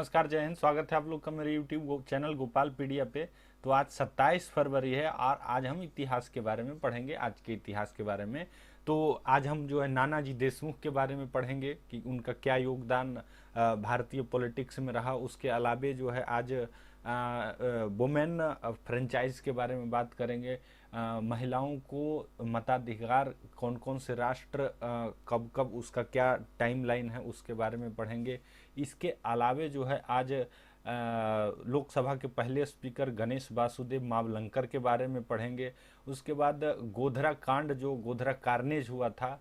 नमस्कार, जय हिंद। स्वागत है आप लोग का मेरे यूट्यूब चैनल गोपाल पीडिया पे। तो आज 27 फरवरी है और आज हम इतिहास के बारे में पढ़ेंगे, आज के इतिहास के बारे में। तो आज हम जो है नानाजी देशमुख के बारे में पढ़ेंगे कि उनका क्या योगदान भारतीय पॉलिटिक्स में रहा। उसके अलावे जो है आज वुमेन फ्रेंचाइज के बारे में बात करेंगे। महिलाओं को मताधिकार कौन कौन से राष्ट्र कब कब उसका क्या टाइमलाइन है उसके बारे में पढ़ेंगे। इसके अलावे जो है आज लोकसभा के पहले स्पीकर गणेश वासुदेव मावलंकर के बारे में पढ़ेंगे। उसके बाद गोधरा कांड, जो गोधरा कार्नेज हुआ था,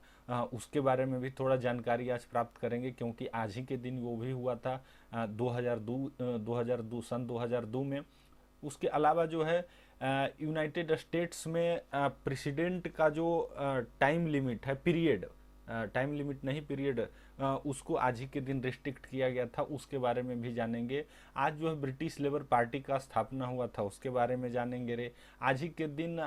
उसके बारे में भी थोड़ा जानकारी आज प्राप्त करेंगे, क्योंकि आज ही के दिन वो भी हुआ था 2002 सन 2002 में। उसके अलावा जो है यूनाइटेड स्टेट्स में प्रेसिडेंट का जो टाइम लिमिट है, पीरियड, टाइम लिमिट नहीं पीरियड, उसको आज ही के दिन रिस्ट्रिक्ट किया गया था, उसके बारे में भी जानेंगे। आज जो है ब्रिटिश लेबर पार्टी का स्थापना हुआ था, उसके बारे में जानेंगे रे। आज ही के दिन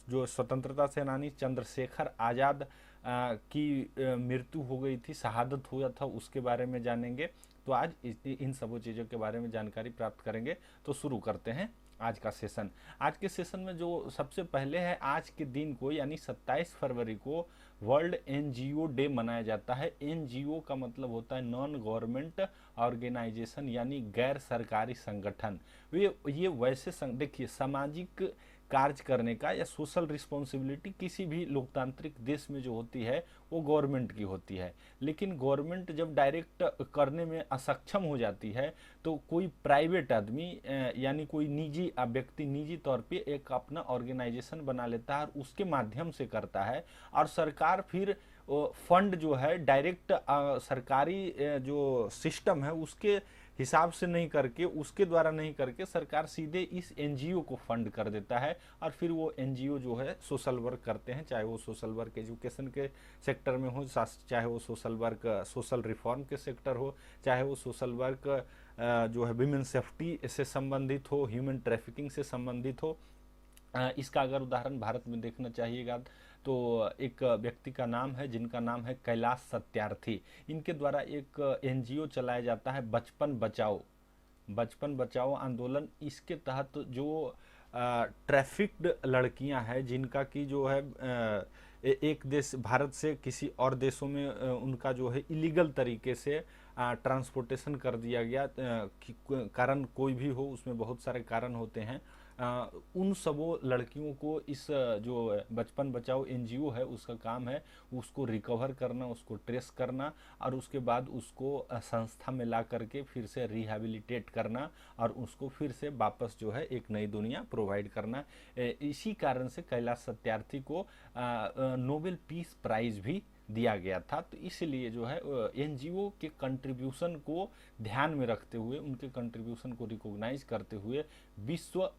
जो स्वतंत्रता सेनानी चंद्रशेखर आज़ाद की मृत्यु हो गई थी, शहादत हुआ था, उसके बारे में जानेंगे। तो आज इन सब चीज़ों के बारे में जानकारी प्राप्त करेंगे। तो शुरू करते हैं आज का सेशन। आज के सेशन में जो सबसे पहले है, आज के दिन को यानी 27 फरवरी को वर्ल्ड एनजीओ डे मनाया जाता है। एनजीओ का मतलब होता है नॉन गवर्नमेंट ऑर्गेनाइजेशन, यानी गैर सरकारी संगठन। ये वैसे देखिए, सामाजिक कार्य करने का या सोशल रिस्पॉन्सिबिलिटी किसी भी लोकतांत्रिक देश में जो होती है वो गवर्नमेंट की होती है। लेकिन गवर्नमेंट जब डायरेक्ट करने में असक्षम हो जाती है तो कोई प्राइवेट आदमी यानी कोई निजी व्यक्ति निजी तौर पे एक अपना ऑर्गेनाइजेशन बना लेता है और उसके माध्यम से करता है। और सरकार फिर फंड जो है डायरेक्ट सरकारी जो सिस्टम है उसके हिसाब से नहीं करके, उसके द्वारा नहीं करके, सरकार सीधे इस एनजीओ को फंड कर देता है। और फिर वो एनजीओ जो है सोशल वर्क करते हैं, चाहे वो सोशल वर्क एजुकेशन के सेक्टर में हो, चाहे वो सोशल वर्क सोशल रिफॉर्म के सेक्टर हो, चाहे वो सोशल वर्क जो है विमेन सेफ्टी से संबंधित हो, ह्यूमन ट्रैफिकिंग से संबंधित हो। इसका अगर उदाहरण भारत में देखना चाहिएगा तो एक व्यक्ति का नाम है, जिनका नाम है कैलाश सत्यार्थी। इनके द्वारा एक एनजीओ चलाया जाता है बचपन बचाओ आंदोलन। इसके तहत जो ट्रैफिक्ड लड़कियां हैं, जिनका की जो है एक देश भारत से किसी और देशों में उनका जो है इलीगल तरीके से ट्रांसपोर्टेशन कर दिया गया, कारण कोई भी हो, उसमें बहुत सारे कारण होते हैं। उन सबों लड़कियों को इस जो बचपन बचाओ एनजीओ है उसका काम है उसको रिकवर करना, उसको ट्रेस करना और उसके बाद उसको संस्था में ला करके फिर से रिहेबिलिटेट करना और उसको फिर से वापस जो है एक नई दुनिया प्रोवाइड करना। इसी कारण से कैलाश सत्यार्थी को नोबेल पीस प्राइज भी दिया गया था। तो इसलिए जो है एनजीओ के कंट्रीब्यूशन को ध्यान में रखते हुए, उनके कंट्रीब्यूशन को रिकॉग्नाइज करते हुए विश्व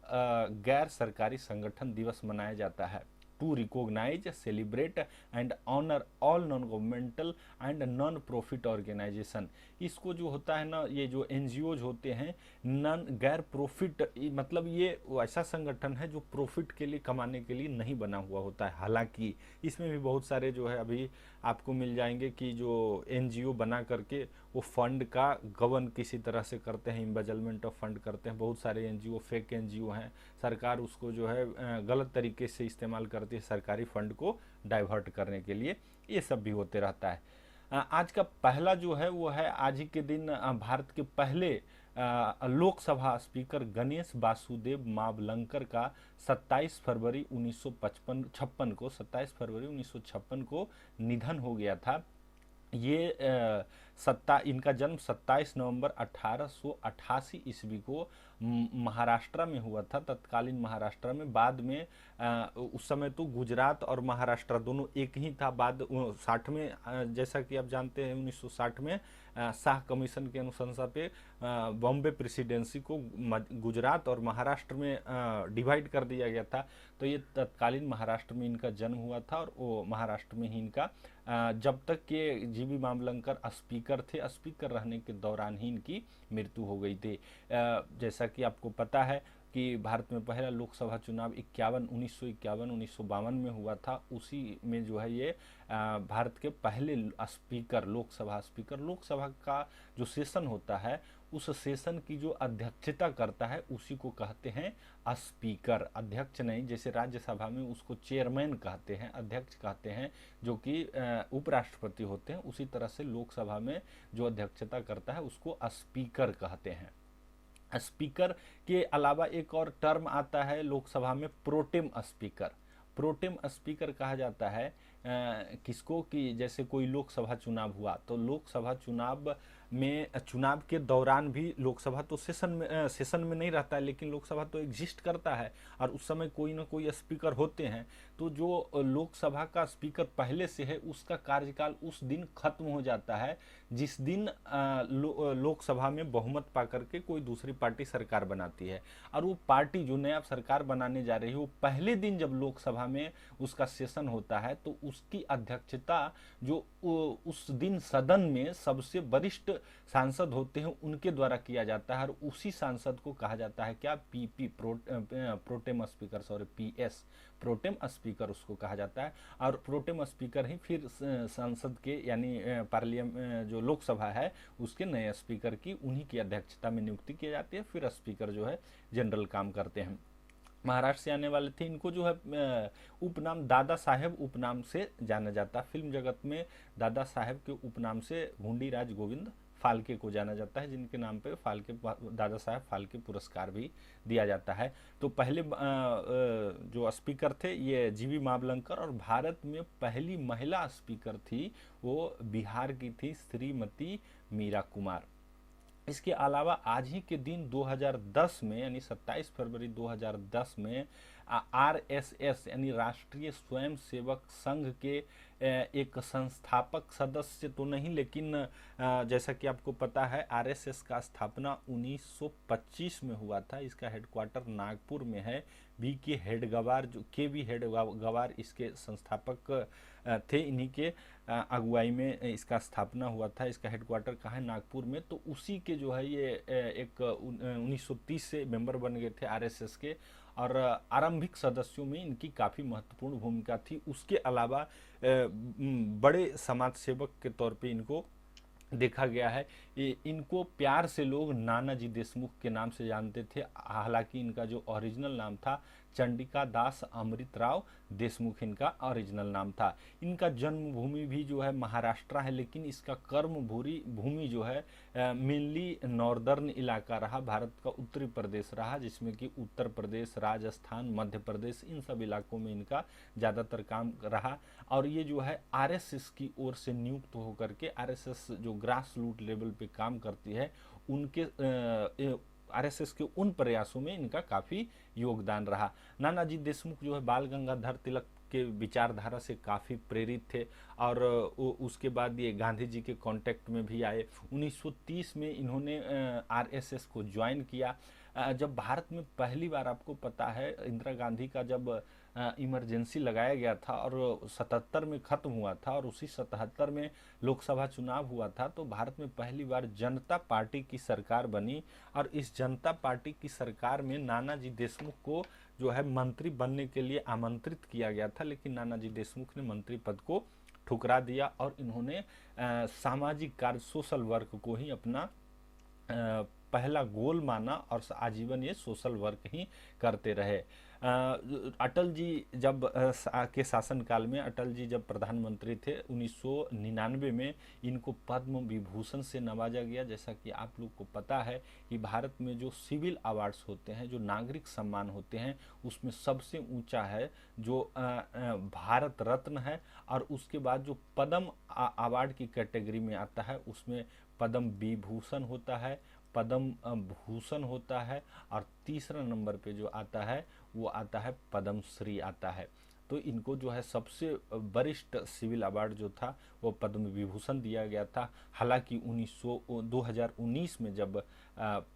गैर सरकारी संगठन दिवस मनाया जाता है। To recognise, celebrate and honour all non governmental and non profit organisation. इसको जो होता है ना, ये जो एनजीओज होते हैं नॉन गैर प्रॉफिट, मतलब ये ऐसा संगठन है जो प्रॉफिट के लिए कमाने के लिए नहीं बना हुआ होता है। हालांकि इसमें भी बहुत सारे जो है अभी आपको मिल जाएंगे कि जो एनजीओ बना करके वो फंड का गबन किसी तरह से करते हैं, इम्बेजलमेंट ऑफ फंड करते हैं। बहुत सारे एनजीओ फेक एनजीओ हैं, सरकार उसको जो है गलत तरीके से इस्तेमाल करती है सरकारी फंड को डाइवर्ट करने के लिए। ये सब भी होते रहता है। आज का पहला जो है वो है, आज ही के दिन भारत के पहले लोकसभा स्पीकर गणेश वासुदेव मावलंकर का 27 फरवरी 1956 को निधन हो गया था। ये इनका जन्म 27 नवंबर 1888 ईस्वी को महाराष्ट्र में हुआ था, तत्कालीन महाराष्ट्र में। बाद में उस समय तो गुजरात और महाराष्ट्र दोनों एक ही था। बाद 60 में जैसा कि आप जानते हैं 1960 में शाह कमीशन के अनुशंसा पे बॉम्बे प्रेसिडेंसी को गुजरात और महाराष्ट्र में डिवाइड कर दिया गया था। तो ये तत्कालीन महाराष्ट्र में इनका जन्म हुआ था और वो महाराष्ट्र में ही इनका जब तक के जीबी मावलंकर स्पीकर थे, स्पीकर रहने के दौरान ही इनकी मृत्यु हो गई थी। जैसा कि आपको पता है कि भारत में पहला लोकसभा चुनाव 1951 1952 में हुआ था। उसी में जो है ये भारत के पहले स्पीकर, लोकसभा का जो सेशन होता है, उस सेशन की जो अध्यक्षता करता है उसी को कहते हैं स्पीकर। अध्यक्ष नहीं, जैसे राज्यसभा में उसको चेयरमैन कहते हैं, अध्यक्ष कहते हैं, जो कि उपराष्ट्रपति होते हैं, उसी तरह से लोकसभा में जो अध्यक्षता करता है उसको स्पीकर कहते हैं। स्पीकर के अलावा एक और टर्म आता है लोकसभा में, प्रोटेम स्पीकर। प्रोटेम स्पीकर कहा जाता है किसको, कि जैसे कोई लोकसभा चुनाव हुआ तो लोकसभा चुनाव के दौरान भी लोकसभा तो सेशन में नहीं रहता है, लेकिन लोकसभा तो एग्जिस्ट करता है और उस समय कोई ना कोई स्पीकर होते हैं। तो जो लोकसभा का स्पीकर पहले से है उसका कार्यकाल उस दिन खत्म हो जाता है जिस दिन लोकसभा में बहुमत पा करके कोई दूसरी पार्टी सरकार बनाती है। और वो पार्टी जो नया सरकार बनाने जा रही है, वो पहले दिन जब लोकसभा में उसका सेशन होता है तो उसकी अध्यक्षता जो उस दिन सदन में सबसे वरिष्ठ सांसद होते हैं उनके द्वारा किया जाता है। और उसी सांसद को कहा जाता है क्या, PP, pro tem speaker, sorry PS, pro tem speaker उसको कहा जाता है। और प्रोटेम स्पीकर ही फिर संसद के यानी पार्लियामेंट जो लोकसभा है उसके नए स्पीकर की, उन्हीं की अध्यक्षता में नियुक्ति की जाती है। फिर स्पीकर जो है जनरल काम करते हैं। महाराष्ट्र से आने वाले थे, इनको जो है उपनाम दादा साहेब उपनाम से जाना जाता है। फिल्म जगत में दादा साहेब के उपनाम से भूंडीराज गोविंद फाल्के को जाना जाता है, जिनके नाम पे दादा साहेब फाल्के पुरस्कार भी दिया जाता है। तो पहले जो स्पीकर थे ये जीवी मावलंकर, और भारत में पहली महिला स्पीकर थी वो बिहार की थी श्रीमती मीरा कुमार। इसके अलावा आज ही के दिन 2010 में यानी 27 फरवरी 2010 में आरएसएस यानी राष्ट्रीय स्वयंसेवक संघ के एक संस्थापक सदस्य तो नहीं, लेकिन जैसा कि आपको पता है आरएसएस का स्थापना 1925 में हुआ था। इसका हेडक्वार्टर नागपुर में है। के हेडगवार इसके संस्थापक थे, इन्हीं के अगुवाई में इसका स्थापना हुआ था। इसका हेडक्वार्टर कहाँ है, नागपुर में। तो उसी के जो है ये एक 1930 से मेंबर बन गए थे आरएसएस के, और आरंभिक सदस्यों में इनकी काफ़ी महत्वपूर्ण भूमिका थी। उसके अलावा बड़े समाज सेवक के तौर पे इनको देखा गया है। इनको प्यार से लोग नानाजी देशमुख के नाम से जानते थे, हालांकि इनका जो ओरिजिनल नाम था चंडिका दास अमृतराव देशमुख इनका ओरिजिनल नाम था। इनका जन्मभूमि भी जो है महाराष्ट्र है, लेकिन इसका कर्म भूमि जो है मेनली नॉर्दर्न इलाका रहा, भारत का उत्तरी प्रदेश रहा, जिसमें कि उत्तर प्रदेश, राजस्थान, मध्य प्रदेश, इन सब इलाकों में इनका ज़्यादातर काम रहा। और ये जो है आरएसएस की ओर से नियुक्त होकर के, आरएसएस जो ग्रास रूट लेवल पे काम करती है, उनके आरएसएस के उन प्रयासों में इनका काफ़ी योगदान रहा। नानाजी देशमुख जो है बाल गंगाधर तिलक के विचारधारा से काफ़ी प्रेरित थे, और उसके बाद ये गांधी जी के कांटेक्ट में भी आए। 1930 में इन्होंने आरएसएस को ज्वाइन किया। जब भारत में पहली बार, आपको पता है इंदिरा गांधी का जब इमरजेंसी लगाया गया था और 77 में ख़त्म हुआ था, और उसी 77 में लोकसभा चुनाव हुआ था, तो भारत में पहली बार जनता पार्टी की सरकार बनी। और इस जनता पार्टी की सरकार में नानाजी देशमुख को जो है मंत्री बनने के लिए आमंत्रित किया गया था, लेकिन नानाजी देशमुख ने मंत्री पद को ठुकरा दिया और इन्होंने सामाजिक कार्य, सोशल वर्क को ही अपना पहला गोल माना और आजीवन ये सोशल वर्क ही करते रहे। अटल जी जब के शासनकाल में, अटल जी जब प्रधानमंत्री थे 1999 में, इनको पद्म विभूषण से नवाजा गया। जैसा कि आप लोग को पता है कि भारत में जो सिविल अवार्ड्स होते हैं, जो नागरिक सम्मान होते हैं, उसमें सबसे ऊंचा है जो भारत रत्न है, और उसके बाद जो पद्म अवार्ड की कैटेगरी में आता है उसमें पद्म विभूषण होता है, पद्म भूषण होता है, और तीसरा नंबर पे जो आता है वो आता है पद्मश्री आता है। तो इनको जो है सबसे वरिष्ठ सिविल अवार्ड जो था वो पद्म विभूषण दिया गया था। हालांकि 2019 में जब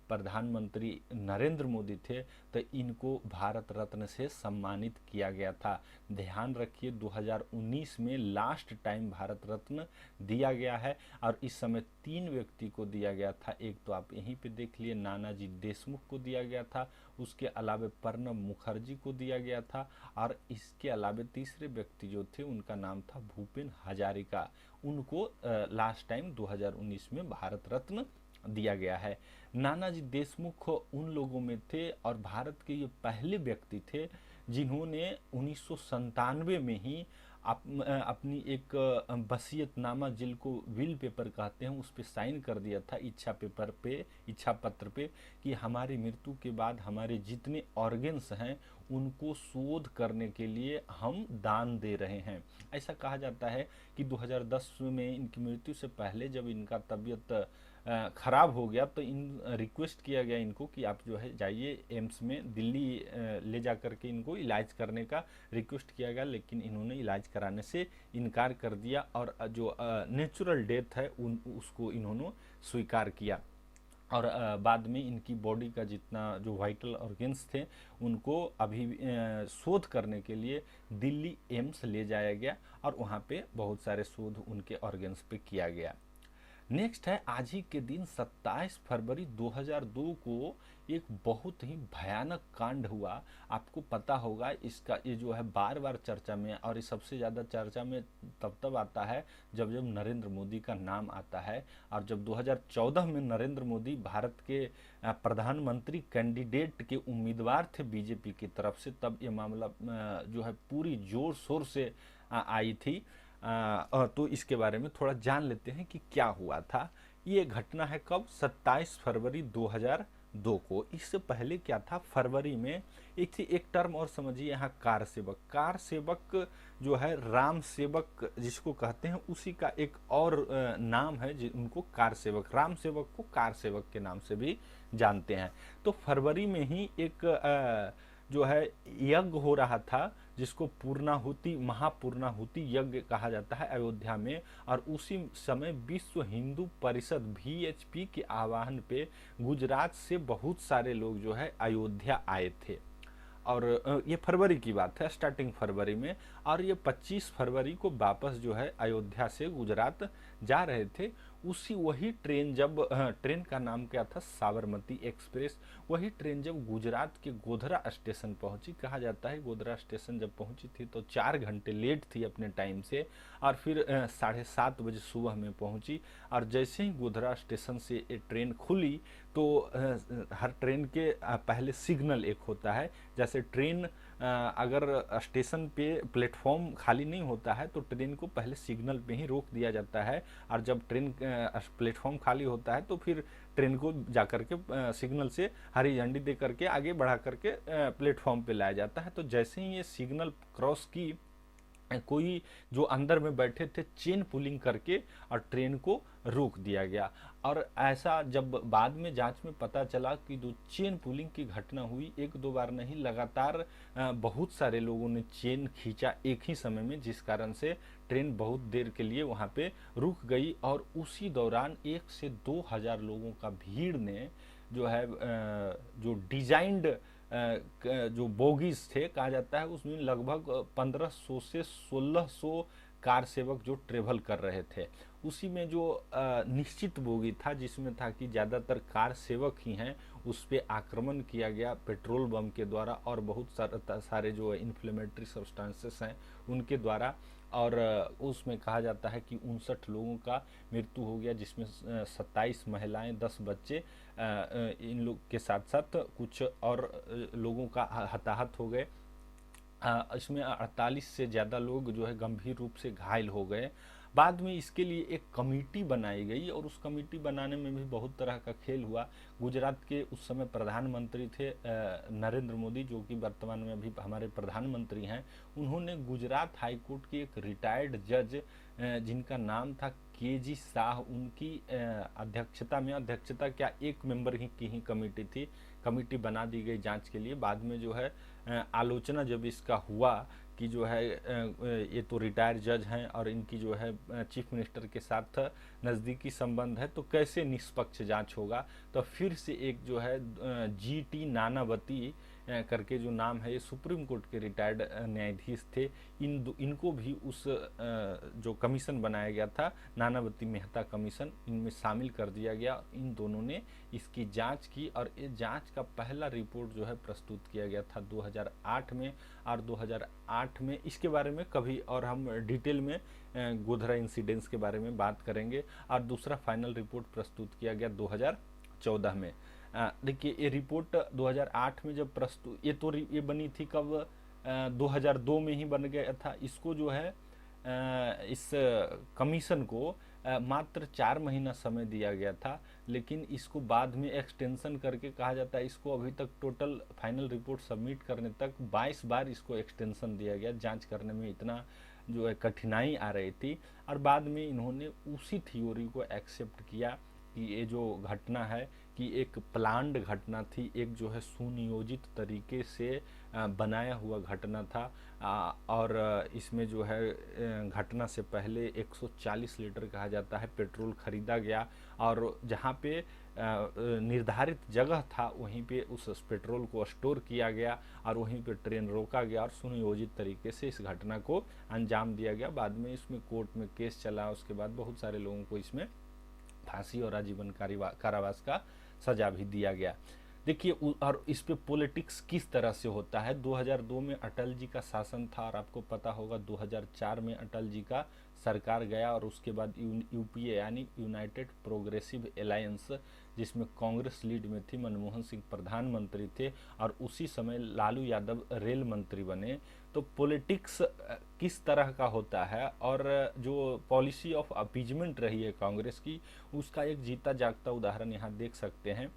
प्रधानमंत्री नरेंद्र मोदी थे तो इनको भारत रत्न से सम्मानित किया गया था। ध्यान रखिए 2019 में लास्ट टाइम भारत रत्न दिया गया है और इस समय 3 व्यक्ति को दिया गया था। एक तो आप यहीं पे देख लिए नानाजी देशमुख को दिया गया था, उसके अलावे प्रणब मुखर्जी को दिया गया था और इसके अलावे तीसरे व्यक्ति जो थे उनका नाम था भूपेन हजारिका। उनको लास्ट टाइम 2019 में भारत रत्न दिया गया है। नानाजी देशमुख उन लोगों में थे और भारत के ये पहले व्यक्ति थे जिन्होंने 1997 में ही अपनी एक वसीयतनामा जिसको विल पेपर कहते हैं उस पर साइन कर दिया था इच्छा पत्र पे कि हमारी मृत्यु के बाद हमारे जितने ऑर्गन्स हैं उनको शोध करने के लिए हम दान दे रहे हैं। ऐसा कहा जाता है कि 2010 में इनकी मृत्यु से पहले जब इनका तबीयत ख़राब हो गया तो रिक्वेस्ट किया गया इनको कि आप जो है जाइए एम्स में दिल्ली ले जा कर के इनको इलाज करने का रिक्वेस्ट किया गया, लेकिन इन्होंने इलाज कराने से इनकार कर दिया और जो नेचुरल डेथ है उसको इन्होंने स्वीकार किया। और बाद में इनकी बॉडी का जितना जो वाइटल ऑर्गन्स थे उनको अभी शोध करने के लिए दिल्ली एम्स ले जाया गया और वहाँ पे बहुत सारे शोध उनके ऑर्गन्स पे किया गया। नेक्स्ट है आज ही के दिन 27 फरवरी 2002 को एक बहुत ही भयानक कांड हुआ। आपको पता होगा इसका, ये जो है बार बार चर्चा में और ये सबसे ज़्यादा चर्चा में तब आता है जब नरेंद्र मोदी का नाम आता है। और जब 2014 में नरेंद्र मोदी भारत के प्रधानमंत्री कैंडिडेट के उम्मीदवार थे बीजेपी की तरफ से, तब ये मामला जो है पूरी जोर शोर से आई थी। तो इसके बारे में थोड़ा जान लेते हैं कि क्या हुआ था। ये घटना है कब? 27 फरवरी 2002 को। इससे पहले क्या था, फरवरी में एक टर्म और समझिए यहाँ कार सेवक जो है राम सेवक जिसको कहते हैं उसी का एक और नाम है उनको कार सेवक, राम सेवक को कार सेवक के नाम से भी जानते हैं। तो फरवरी में ही एक जो है यज्ञ हो रहा था जिसको महापूर्णाहुति यज्ञ कहा जाता है अयोध्या में, और उसी समय विश्व हिंदू परिषद VHP के आह्वान पे गुजरात से बहुत सारे लोग जो है अयोध्या आए थे। और ये फरवरी की बात है, स्टार्टिंग फरवरी में, और ये 25 फरवरी को वापस जो है अयोध्या से गुजरात जा रहे थे। वही ट्रेन ट्रेन का नाम क्या था? साबरमती एक्सप्रेस। वही ट्रेन जब गुजरात के गोधरा स्टेशन पहुंची, कहा जाता है गोधरा स्टेशन जब पहुंची थी तो 4 घंटे लेट थी अपने टाइम से, और फिर 7:30 बजे सुबह में पहुंची। और जैसे ही गोधरा स्टेशन से ट्रेन खुली तो हर ट्रेन के पहले सिग्नल एक होता है, जैसे ट्रेन अगर स्टेशन पे प्लेटफॉर्म खाली नहीं होता है तो ट्रेन को पहले सिग्नल पे ही रोक दिया जाता है, और जब ट्रेन प्लेटफॉर्म खाली होता है तो फिर ट्रेन को जाकर के सिग्नल से हरी झंडी दे करके आगे बढ़ा करके प्लेटफॉर्म पे लाया जाता है। तो जैसे ही ये सिग्नल क्रॉस की, कोई जो अंदर में बैठे थे चेन पुलिंग करके और ट्रेन को रोक दिया गया। और ऐसा जब बाद में जांच में पता चला कि जो चेन पुलिंग की घटना हुई, 1-2 बार नहीं, लगातार बहुत सारे लोगों ने चेन खींचा एक ही समय में, जिस कारण से ट्रेन बहुत देर के लिए वहां पे रुक गई। और उसी दौरान 1 से 2 हजार लोगों का भीड़ ने जो है जो डिजाइंड जो बोगीज थे कहा जाता है उसमें लगभग 1500 से 1600 कार सेवक जो ट्रेवल कर रहे थे, उसी में जो निश्चित बोगी था जिसमें था कि ज़्यादातर कार सेवक ही हैं, उस पर आक्रमण किया गया पेट्रोल बम के द्वारा और बहुत सारे जो इन्फ्लेमेटरी सब्सटेंसेस हैं उनके द्वारा। और उसमें कहा जाता है कि 59 लोगों का मृत्यु हो गया, जिसमें 27 महिलाएं, 10 बच्चे, इन लोग के साथ साथ कुछ और लोगों का हताहत हो गए। इसमें 48 से ज़्यादा लोग जो है गंभीर रूप से घायल हो गए। बाद में इसके लिए एक कमेटी बनाई गई और उस कमेटी बनाने में भी बहुत तरह का खेल हुआ। गुजरात के उस समय प्रधानमंत्री थे नरेंद्र मोदी, जो कि वर्तमान में अभी हमारे प्रधानमंत्री हैं। उन्होंने गुजरात हाई कोर्ट के एक रिटायर्ड जज जिनका नाम था KG शाह, उनकी अध्यक्षता क्या एक मेंबर की ही कमेटी थी, कमेटी बना दी गई जांच के लिए। बाद में जो है आलोचना जब इसका हुआ कि जो है ये तो रिटायर जज हैं और इनकी जो है चीफ मिनिस्टर के साथ नज़दीकी संबंध है, तो कैसे निष्पक्ष जांच होगा। तो फिर से एक जो है GT नानावती करके जो नाम है, ये सुप्रीम कोर्ट के रिटायर्ड न्यायाधीश थे। इनको भी उस जो कमीशन बनाया गया था, नानावती मेहता कमीशन, इनमें शामिल कर दिया गया। इन दोनों ने इसकी जांच की और ये जांच का पहला रिपोर्ट जो है प्रस्तुत किया गया था 2008 में। और 2008 में इसके बारे में कभी और हम डिटेल में गोधरा इंसिडेंट्स के बारे में बात करेंगे। और दूसरा फाइनल रिपोर्ट प्रस्तुत किया गया 2014 में। देखिए ये रिपोर्ट 2008 में जब प्रस्तुत, ये बनी थी कब, 2002 में ही बन गया था। इसको जो है इस कमीशन को मात्र 4 महीना समय दिया गया था, लेकिन इसको बाद में एक्सटेंशन करके कहा जाता है, इसको अभी तक टोटल फाइनल रिपोर्ट सबमिट करने तक 22 बार इसको एक्सटेंशन दिया गया। जांच करने में इतना जो है कठिनाई आ रही थी, और बाद में इन्होंने उसी थ्योरी को एक्सेप्ट किया कि ये जो घटना है कि एक प्लान्ड घटना थी, एक जो है सुनियोजित तरीके से बनाया हुआ घटना था। और इसमें जो है घटना से पहले 140 लीटर कहा जाता है पेट्रोल खरीदा गया, और जहाँ पे निर्धारित जगह था वहीं पे उस पेट्रोल को स्टोर किया गया और वहीं पे ट्रेन रोका गया और सुनियोजित तरीके से इस घटना को अंजाम दिया गया। बाद में इसमें कोर्ट में केस चला, उसके बाद बहुत सारे लोगों को इसमें फांसी और आजीवन कारावास का सजा भी दिया गया। देखिए और इस पे पॉलिटिक्स किस तरह से होता है। 2002 में अटल जी का शासन था और आपको पता होगा 2004 में अटल जी का सरकार गया, और उसके बाद यूपीए यानी यूनाइटेड प्रोग्रेसिव अलायंस, जिसमें कांग्रेस लीड में थी, मनमोहन सिंह प्रधानमंत्री थे और उसी समय लालू यादव रेल मंत्री बने। तो पॉलिटिक्स किस तरह का होता है और जो पॉलिसी ऑफ अपीजमेंट रही है कांग्रेस की, उसका एक जीता जागता उदाहरण यहाँ देख सकते हैं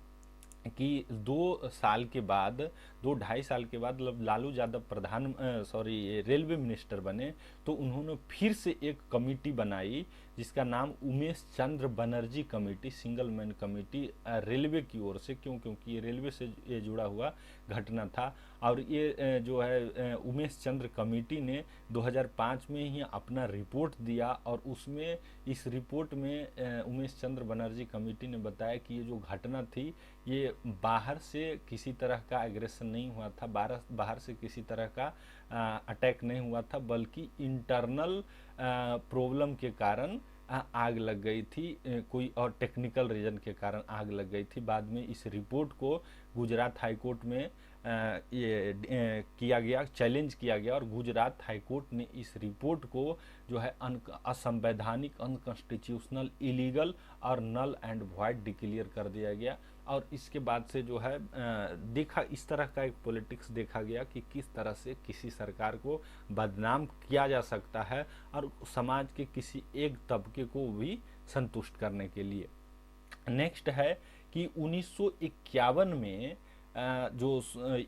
कि 2 साल के बाद, 2-2.5 साल के बाद लालू यादव रेलवे मिनिस्टर बने, तो उन्होंने फिर से एक कमेटी बनाई जिसका नाम Umesh Chandra Banerjee committee, single man committee, railway की ओर से। क्योंकि ये रेलवे से ये जुड़ा हुआ घटना था। और ये जो है उमेश चंद्र कमेटी ने 2005 में ही अपना रिपोर्ट दिया, और उसमें इस रिपोर्ट में उमेश चंद्र बनर्जी कमेटी ने बताया कि ये जो घटना थी ये बाहर से किसी तरह का एग्रेशन नहीं हुआ था, बाहर से किसी तरह का अटैक नहीं हुआ था, बल्कि इंटरनल प्रॉब्लम के कारण आग लग गई थी, कोई और टेक्निकल रीजन के कारण आग लग गई थी। बाद में इस रिपोर्ट को गुजरात हाई कोर्ट में किया गया, चैलेंज किया गया, और गुजरात हाई कोर्ट ने इस रिपोर्ट को जो है असंवैधानिक, अनकॉन्स्टिट्यूशनल, इलीगल और नल एंड वॉइड डिक्लेयर कर दिया गया। और इसके बाद से जो है देखा, इस तरह का एक पॉलिटिक्स देखा गया कि किस तरह से किसी सरकार को बदनाम किया जा सकता है और समाज के किसी एक तबके को भी संतुष्ट करने के लिए। नेक्स्ट है कि 1951 में जो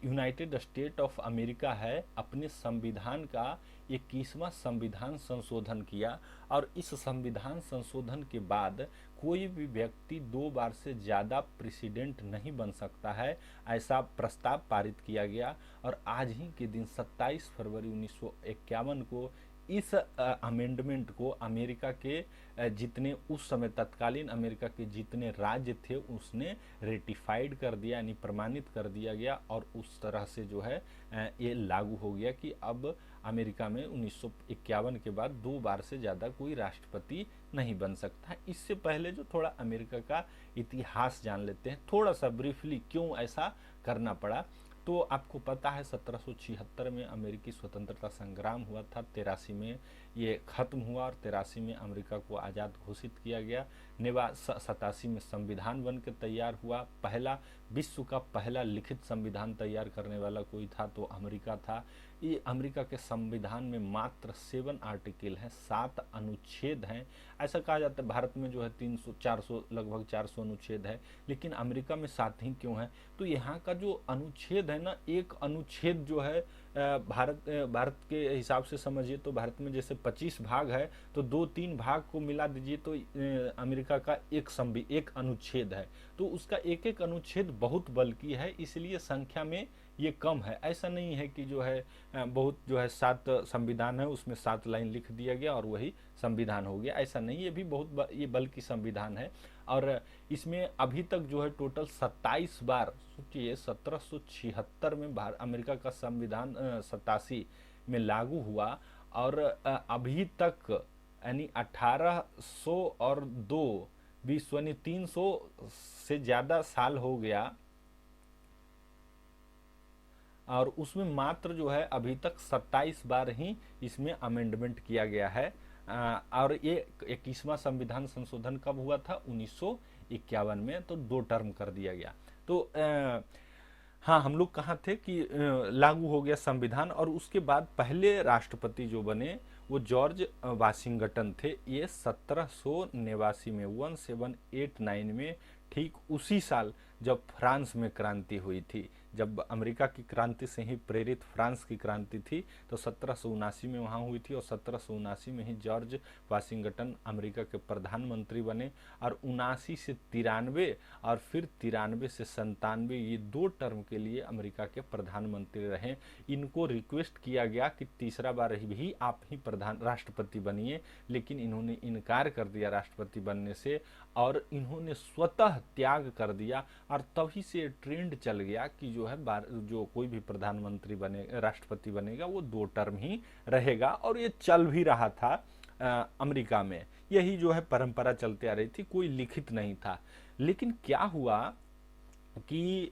यूनाइटेड स्टेट ऑफ अमेरिका है, अपने संविधान का 21वां संविधान संशोधन किया, और इस संविधान संशोधन के बाद कोई भी व्यक्ति 2 बार से ज़्यादा प्रेसिडेंट नहीं बन सकता है, ऐसा प्रस्ताव पारित किया गया। और आज ही के दिन 27 फरवरी 1951 को इस अमेंडमेंट को अमेरिका के जितने उस समय तत्कालीन अमेरिका के जितने राज्य थे उसने रेटिफाइड कर दिया, यानी प्रमाणित कर दिया गया, और उस तरह से जो है ये लागू हो गया कि अब अमेरिका में 1951 के बाद 2 बार से ज़्यादा कोई राष्ट्रपति नहीं बन सकता। इससे पहले जो थोड़ा अमेरिका का इतिहास जान लेते हैं थोड़ा सा ब्रीफली, क्यों ऐसा करना पड़ा। तो आपको पता है 1776 में अमेरिकी स्वतंत्रता संग्राम हुआ था, 83 में ये खत्म हुआ और 83 में अमेरिका को आज़ाद घोषित किया गया। 87 में संविधान बन के तैयार हुआ। विश्व का पहला लिखित संविधान तैयार करने वाला कोई था तो अमेरिका था। ये अमेरिका के संविधान में मात्र 7 आर्टिकल हैं, 7 अनुच्छेद हैं। ऐसा कहा जाता है भारत में जो है 300-400 लगभग 400 अनुच्छेद है, लेकिन अमेरिका में 7 ही क्यों है। तो यहाँ का जो अनुच्छेद है ना, एक अनुच्छेद जो है भारत के हिसाब से समझिए तो भारत में जैसे 25 भाग है तो 2-3 भाग को मिला दीजिए तो अमेरिका का एक अनुच्छेद है। तो उसका एक अनुच्छेद बहुत बल्कि है, इसलिए संख्या में ये कम है। ऐसा नहीं है कि जो है बहुत जो है 7 संविधान है उसमें 7 लाइन लिख दिया गया और वही संविधान हो गया, ऐसा नहीं। ये भी बहुत ये बल्कि संविधान है। और इसमें अभी तक जो है टोटल 27 बार, सोचिए 1776 में अमेरिका का संविधान 87 में लागू हुआ, और अभी तक यानी 1800 और 2 20 यानी 300 से ज़्यादा साल हो गया, और उसमें मात्र जो है अभी तक 27 बार ही इसमें अमेंडमेंट किया गया है। और ये 21वां संविधान संशोधन कब हुआ था? 1951 में, तो 2 टर्म कर दिया गया। तो हाँ, हम लोग कहाँ थे कि लागू हो गया संविधान, और उसके बाद पहले राष्ट्रपति जो बने वो जॉर्ज वाशिंगटन थे। ये 1789 में 1789 में, ठीक उसी साल जब फ्रांस में क्रांति हुई थी, जब अमेरिका की क्रांति से ही प्रेरित फ्रांस की क्रांति थी, तो 1779 में वहाँ हुई थी, और 1779 में ही जॉर्ज वाशिंगटन अमेरिका के प्रधानमंत्री बने। और 79 से 93 और फिर 93 से 97 ये 2 टर्म के लिए अमेरिका के प्रधानमंत्री रहे। इनको रिक्वेस्ट किया गया कि तीसरा बार भी आप ही राष्ट्रपति बनिए, लेकिन इन्होंने इनकार कर दिया राष्ट्रपति बनने से, और इन्होंने स्वतः त्याग कर दिया। और तभी से ट्रेंड चल गया कि जो है जो कोई भी प्रधानमंत्री बने, राष्ट्रपति बनेगा, वो 2 टर्म ही रहेगा। और ये चल भी रहा था अमेरिका में, यही जो है परंपरा चलते आ रही थी, कोई लिखित नहीं था। लेकिन क्या हुआ कि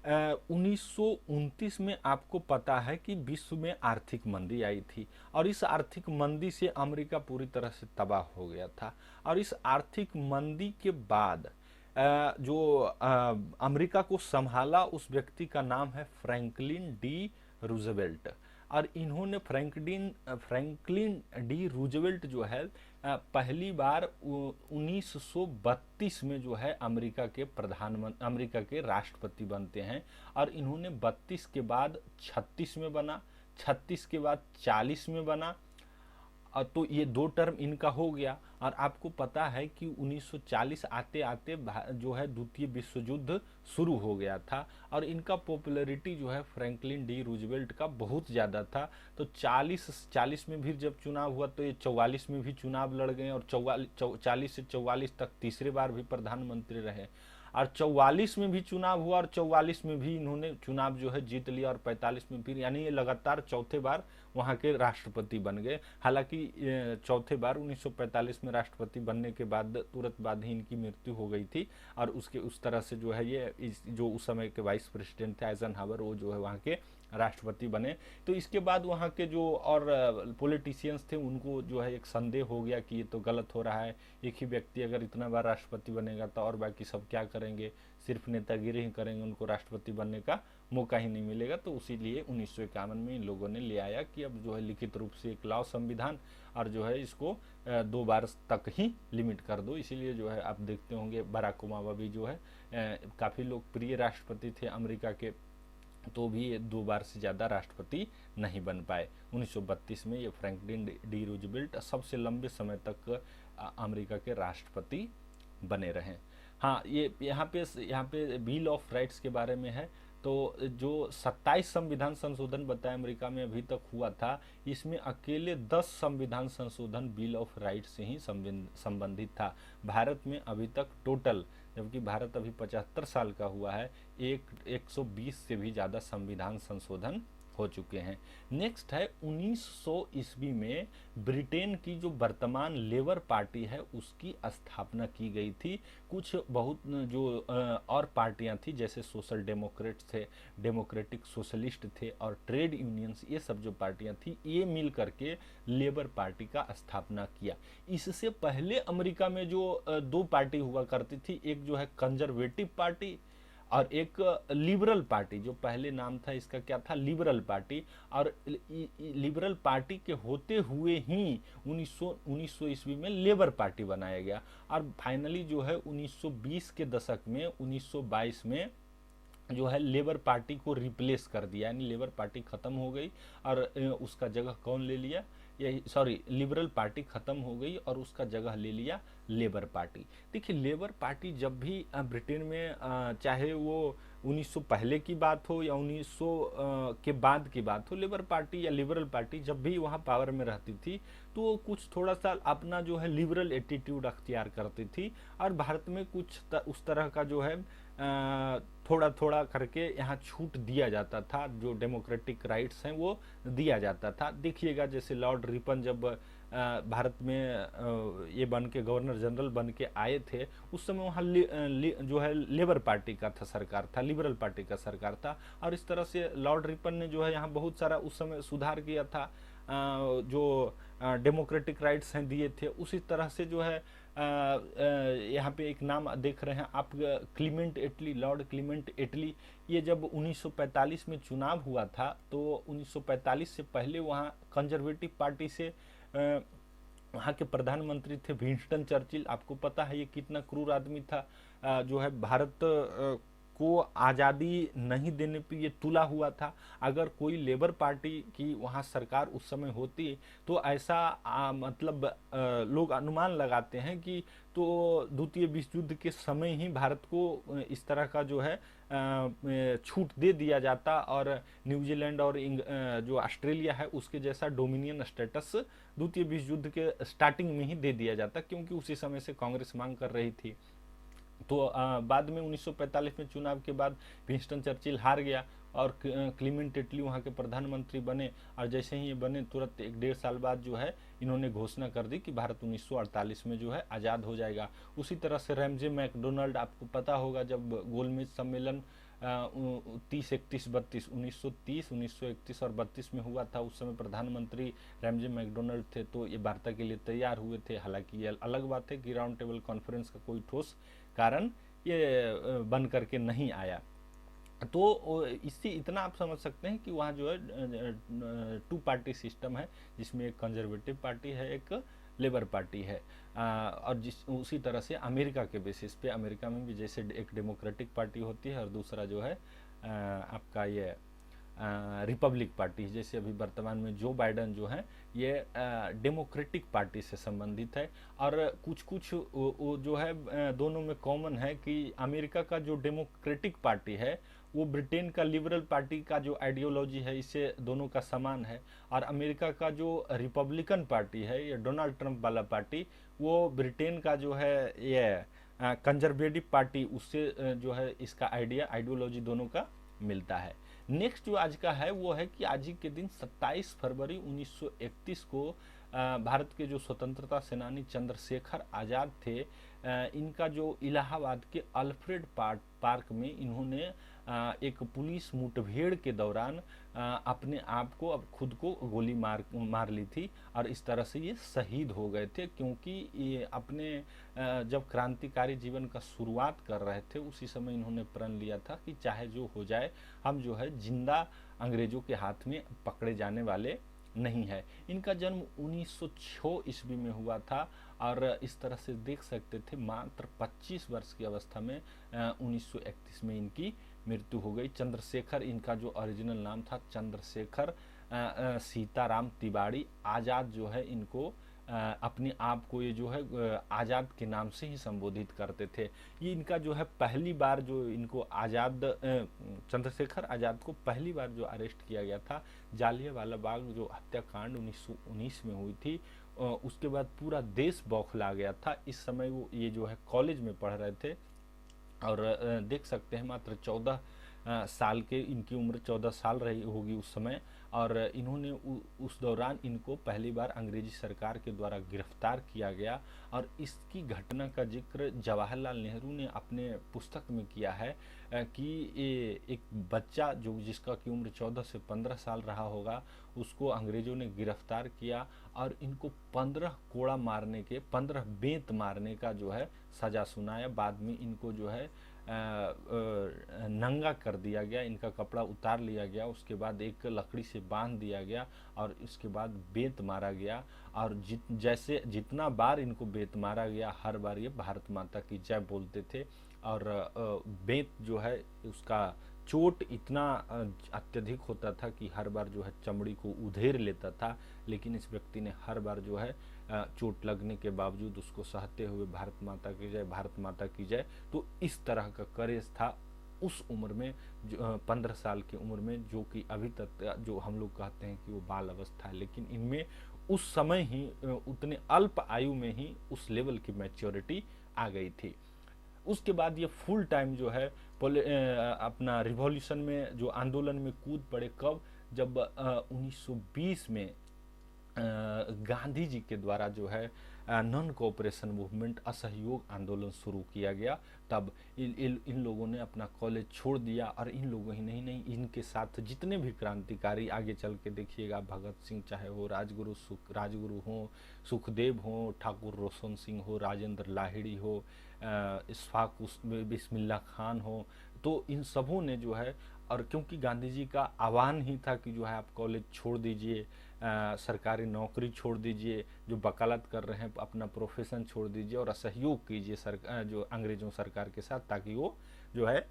1929 में आपको पता है कि विश्व में आर्थिक मंदी आई थी, और इस आर्थिक मंदी से अमेरिका पूरी तरह से तबाह हो गया था। और इस आर्थिक मंदी के बाद जो अमेरिका को संभाला, उस व्यक्ति का नाम है फ्रैंकलिन डी रूजवेल्ट। और इन्होंने फ्रैंकलिन डी रूजवेल्ट जो है पहली बार 1932 में जो है अमेरिका के राष्ट्रपति बनते हैं। और इन्होंने 32 के बाद 36 में बना, 36 के बाद 40 में बना, तो ये 2 टर्म इनका हो गया। और आपको पता है कि 1940 आते आते जो है द्वितीय विश्व युद्ध शुरू हो गया था, और इनका पॉपुलैरिटी जो है फ्रैंकलिन डी रूजवेल्ट का बहुत ज़्यादा था। तो 40 में भी जब चुनाव हुआ, तो ये 44 में भी चुनाव लड़ गए, और 40 से 44 तक तीसरे बार भी प्रधानमंत्री रहे। और 44 में भी चुनाव हुआ, और 44 में भी इन्होंने चुनाव जो है जीत लिया, और 45 में फिर, यानी ये लगातार चौथे बार वहाँ के राष्ट्रपति बन गए। हालांकि चौथे बार 1945 में राष्ट्रपति बनने के बाद तुरंत बाद ही इनकी मृत्यु हो गई थी, और उस तरह से जो है ये जो उस समय के वाइस प्रेसिडेंट थे आइजनहावर, वो जो है वहाँ के राष्ट्रपति बने। तो इसके बाद वहाँ के जो और पॉलिटिशियंस थे, उनको जो है एक संदेह हो गया कि ये तो गलत हो रहा है, एक ही व्यक्ति अगर इतना बार राष्ट्रपति बनेगा तो और बाकी सब क्या करेंगे, सिर्फ नेतागिरी ही करेंगे, उनको राष्ट्रपति बनने का मौका ही नहीं मिलेगा। तो इसीलिए 1951 में इन लोगों ने ले आया कि अब जो है लिखित रूप से एक लाओ संविधान, और जो है इसको 2 बार तक ही लिमिट कर दो। इसीलिए जो है आप देखते होंगे बराक ओबामा भी जो है काफ़ी लोकप्रिय राष्ट्रपति थे अमेरिका के, तो भी ये 2 बार से ज़्यादा राष्ट्रपति नहीं बन पाए। 1932 में ये फ्रैंकलिन डी रूजवेल्ट सबसे लंबे समय तक अमेरिका के राष्ट्रपति बने रहे। हाँ, ये यहाँ पे बिल ऑफ राइट्स के बारे में है। तो जो 27 संविधान संशोधन बताया अमेरिका में अभी तक हुआ था, इसमें अकेले 10 संविधान संशोधन बिल ऑफ राइट्स से ही संबंधित था। भारत में अभी तक टोटल, जबकि भारत अभी 75 साल का हुआ है, 120 से भी ज़्यादा संविधान संशोधन हो चुके हैं। नेक्स्ट है 1900 ईस्वी में ब्रिटेन की जो वर्तमान लेबर पार्टी है उसकी स्थापना की गई थी। कुछ बहुत जो और पार्टियां थी, जैसे सोशल डेमोक्रेट्स थे, डेमोक्रेटिक सोशलिस्ट थे, और ट्रेड यूनियंस, ये सब जो पार्टियां थी, ये मिल करके लेबर पार्टी का स्थापना किया। इससे पहले अमेरिका में जो 2 पार्टी हुआ करती थी, एक जो है कंजर्वेटिव पार्टी और एक लिबरल पार्टी। जो पहले नाम था इसका क्या था, लिबरल पार्टी। और लिबरल पार्टी के होते हुए ही 1900 ईस्वी में लेबर पार्टी बनाया गया, और फाइनली जो है 1920 के दशक में 1922 में जो है लेबर पार्टी को रिप्लेस कर दिया, यानी लेबर पार्टी खत्म हो गई, और उसका जगह कौन ले लिया, लिबरल पार्टी खत्म हो गई और उसका जगह ले लिया लेबर पार्टी। देखिए, लेबर पार्टी जब भी ब्रिटेन में चाहे वो 1900 पहले की बात हो या 1900 के बाद की बात हो, लेबर पार्टी या लिबरल पार्टी जब भी वहाँ पावर में रहती थी तो वो कुछ थोड़ा सा अपना जो है लिबरल एटीट्यूड अख्तियार करती थी, और भारत में कुछ उस तरह का जो है थोड़ा थोड़ा करके यहाँ छूट दिया जाता था, जो डेमोक्रेटिक राइट्स हैं वो दिया जाता था। देखिएगा जैसे लॉर्ड रिपन जब भारत में ये बन के गवर्नर जनरल बन के आए थे, उस समय वहाँ जो है लेबर पार्टी का था सरकार था, लिबरल पार्टी का सरकार था, और इस तरह से लॉर्ड रिपन ने जो है यहाँ बहुत सारा उस समय सुधार किया था, जो डेमोक्रेटिक राइट्स हैं दिए थे। उसी तरह से जो है यहाँ पे एक नाम देख रहे हैं आप, क्लीमेंट एटली, लॉर्ड क्लीमेंट एटली। ये जब 1945 में चुनाव हुआ था तो 1945 से पहले वहाँ कंजर्वेटिव पार्टी से वहाँ के प्रधानमंत्री थे विंस्टन चर्चिल। आपको पता है ये कितना क्रूर आदमी था, जो है भारत को आज़ादी नहीं देने पे ये तुला हुआ था। अगर कोई लेबर पार्टी की वहाँ सरकार उस समय होती तो ऐसा मतलब लोग अनुमान लगाते हैं कि तो द्वितीय विश्व युद्ध के समय ही भारत को इस तरह का जो है छूट दे दिया जाता, और न्यूजीलैंड और जो ऑस्ट्रेलिया है उसके जैसा डोमिनियन स्टेटस द्वितीय विश्व युद्ध के स्टार्टिंग में ही दे दिया जाता, क्योंकि उसी समय से कांग्रेस मांग कर रही थी। तो बाद में 1945 में चुनाव के बाद विंस्टन चर्चिल हार गया और क्लीमेंट एटली वहाँ के प्रधानमंत्री बने, और जैसे ही ये बने तुरंत 1-1.5 साल बाद जो है इन्होंने घोषणा कर दी कि भारत 1948 में जो है आज़ाद हो जाएगा। उसी तरह से रैमजे मैकडोनल्ड, आपको पता होगा जब गोलमेज सम्मेलन 30, 31, 32 1930, 1931 और 32 में हुआ था, उस समय प्रधानमंत्री रैमजे मैकडोनल्ड थे, तो ये वार्ता के लिए तैयार हुए थे। हालांकि ये अलग बात है कि राउंड टेबल कॉन्फ्रेंस का कोई ठोस कारण ये बन करके नहीं आया। तो इससे इतना आप समझ सकते हैं कि वहाँ जो है 2 पार्टी सिस्टम है, जिसमें एक कंजर्वेटिव पार्टी है, एक लेबर पार्टी है, और उसी तरह से अमेरिका के बेसिस पे अमेरिका में भी जैसे एक डेमोक्रेटिक पार्टी होती है और दूसरा जो है आपका ये रिपब्लिक पार्टी, जैसे अभी वर्तमान में जो बाइडन जो है ये डेमोक्रेटिक पार्टी से संबंधित है। और कुछ कुछ वो जो है दोनों में कॉमन है कि अमेरिका का जो डेमोक्रेटिक पार्टी है वो ब्रिटेन का लिबरल पार्टी का जो आइडियोलॉजी है इससे दोनों का समान है, और अमेरिका का जो रिपब्लिकन पार्टी है ये डोनाल्ड ट्रंप वाला पार्टी, वो ब्रिटेन का जो है ये कंजर्वेटिव पार्टी, उससे जो है इसका आइडियोलॉजी दोनों का मिलता है। नेक्स्ट जो आज का है वो है कि आज ही के दिन 27 फरवरी 1931 को भारत के जो स्वतंत्रता सेनानी चंद्रशेखर आज़ाद थे, इनका जो इलाहाबाद के अल्फ्रेड पार्क में इन्होंने एक पुलिस मुठभेड़ के दौरान अपने आप को, अब खुद को गोली मार ली थी, और इस तरह से ये शहीद हो गए थे। क्योंकि ये अपने जब क्रांतिकारी जीवन का शुरुआत कर रहे थे उसी समय इन्होंने प्रण लिया था कि चाहे जो हो जाए हम जो है जिंदा अंग्रेजों के हाथ में पकड़े जाने वाले नहीं है। इनका जन्म 1906 ईस्वी में हुआ था, और इस तरह से देख सकते थे मात्र 25 वर्ष की अवस्था में 1931 में इनकी मृत्यु हो गई। चंद्रशेखर इनका जो ओरिजिनल नाम था, चंद्रशेखर सीताराम तिवारी आज़ाद, जो है इनको अपने आप को ये जो है आज़ाद के नाम से ही संबोधित करते थे। ये इनका जो है पहली बार जो इनको आज़ाद चंद्रशेखर आज़ाद को पहली बार जो अरेस्ट किया गया था, जालियांवाला बाग जो हत्याकांड 1919 में हुई थी, उसके बाद पूरा देश बौखला गया था। इस समय वो ये जो है कॉलेज में पढ़ रहे थे, और देख सकते हैं मात्र 14 साल के, इनकी उम्र 14 साल रही होगी उस समय, और इन्होंने उस दौरान इनको पहली बार अंग्रेजी सरकार के द्वारा गिरफ्तार किया गया। और इसकी घटना का जिक्र जवाहरलाल नेहरू ने अपने पुस्तक में किया है कि एक बच्चा जो जिसका की उम्र 14 से 15 साल रहा होगा, उसको अंग्रेजों ने गिरफ्तार किया और इनको 15 कोड़ा मारने के, 15 बेंत मारने का जो है सज़ा सुनाया। बाद में इनको जो है नंगा कर दिया गया, इनका कपड़ा उतार लिया गया, उसके बाद एक लकड़ी से बांध दिया गया और इसके बाद बेंत मारा गया। और जैसे जितना बार इनको बेंत मारा गया, हर बार ये भारत माता की जय बोलते थे। और बेंत जो है उसका चोट इतना अत्यधिक होता था कि हर बार जो है चमड़ी को उधेड़ लेता था, लेकिन इस व्यक्ति ने हर बार जो है चोट लगने के बावजूद उसको सहते हुए भारत माता की जय, भारत माता की जय। तो इस तरह का करेज था उस उम्र में, जो 15 साल की उम्र में, जो कि अभी तक जो हम लोग कहते हैं कि वो बाल अवस्था है, लेकिन इनमें उस समय ही उतने अल्प आयु में ही उस लेवल की मैच्योरिटी आ गई थी। उसके बाद ये फुल टाइम जो है अपना रिवॉल्यूशन में, जो आंदोलन में कूद पड़े, कब? जब 1920 में गांधी जी के द्वारा जो है नॉन कोऑपरेशन मूवमेंट, असहयोग आंदोलन शुरू किया गया, तब इन लोगों ने अपना कॉलेज छोड़ दिया। और इन लोगों ही नहीं, इनके साथ जितने भी क्रांतिकारी, आगे चल के देखिएगा, भगत सिंह चाहे हो, राजगुरु हो, सुखदेव हो, ठाकुर रोशन सिंह हो, राजेंद्र लाहिड़ी हो, इशफाक बिस्मिल्लाह खान हो, तो इन सबों ने जो है, और क्योंकि गांधी जी का आह्वान ही था कि जो है आप कॉलेज छोड़ दीजिए, सरकारी नौकरी छोड़ दीजिए, जो वकालत कर रहे हैं अपना प्रोफेशन छोड़ दीजिए और असहयोग कीजिए जो अंग्रेजों सरकार के साथ, ताकि वो जो है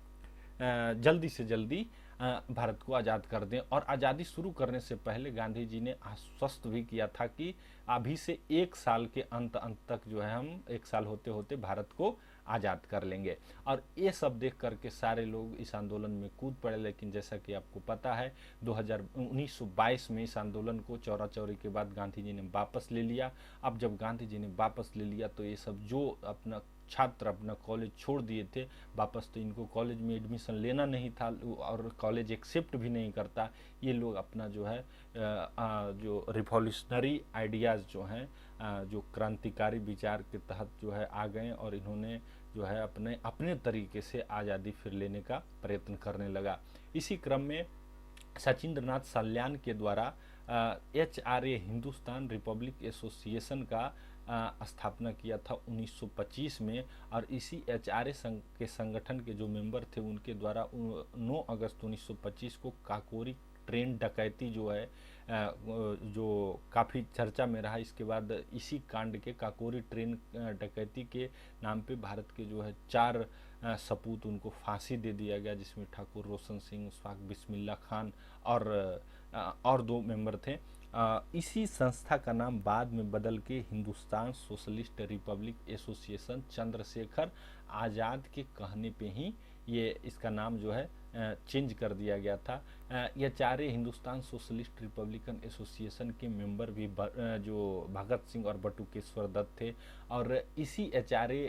जल्दी से जल्दी भारत को आज़ाद कर दें। और आज़ादी शुरू करने से पहले गांधी जी ने आश्वस्त भी किया था कि अभी से 1 साल के अंत तक जो है, हम 1 साल होते होते भारत को आज़ाद कर लेंगे। और ये सब देख करके सारे लोग इस आंदोलन में कूद पड़े। लेकिन जैसा कि आपको पता है, 1922 में इस आंदोलन को चौरा चौरी के बाद गांधी जी ने वापस ले लिया। अब जब गांधी जी ने वापस ले लिया, तो ये सब जो अपना छात्र अपना कॉलेज छोड़ दिए थे, वापस तो इनको कॉलेज में एडमिशन लेना नहीं था, और कॉलेज एक्सेप्ट भी नहीं करता। ये लोग अपना जो है जो रिवॉल्यूशनरी आइडियाज़ जो हैं, जो क्रांतिकारी विचार के तहत जो है आ गए, और इन्होंने जो है अपने अपने तरीके से आज़ादी फिर लेने का प्रयत्न करने लगा। इसी क्रम में सचिंद्रनाथ सल्यान के द्वारा HRA, हिंदुस्तान रिपब्लिक एसोसिएशन का स्थापना किया था 1925 में। और इसी HRA के संगठन के जो मेंबर थे, उनके द्वारा 9 अगस्त 1925 को काकोरी ट्रेन डकैती जो है, जो काफ़ी चर्चा में रहा, इसके बाद इसी कांड के, काकोरी ट्रेन डकैती के नाम पे भारत के जो है 4 सपूत, उनको फांसी दे दिया गया, जिसमें ठाकुर रोशन सिंह, इशफाक बिस्मिल्लाह खान और 2 मेंबर थे। इसी संस्था का नाम बाद में बदल के Hindustan socialist republic association, Chandrashekhar Azad के कहने पे ही ये इसका नाम जो है चेंज कर दिया गया था। ये 4 हिंदुस्तान सोशलिस्ट रिपब्लिकन एसोसिएशन के मेंबर भी जो भगत सिंह और बटुकेश्वर दत्त थे। और इसी HRA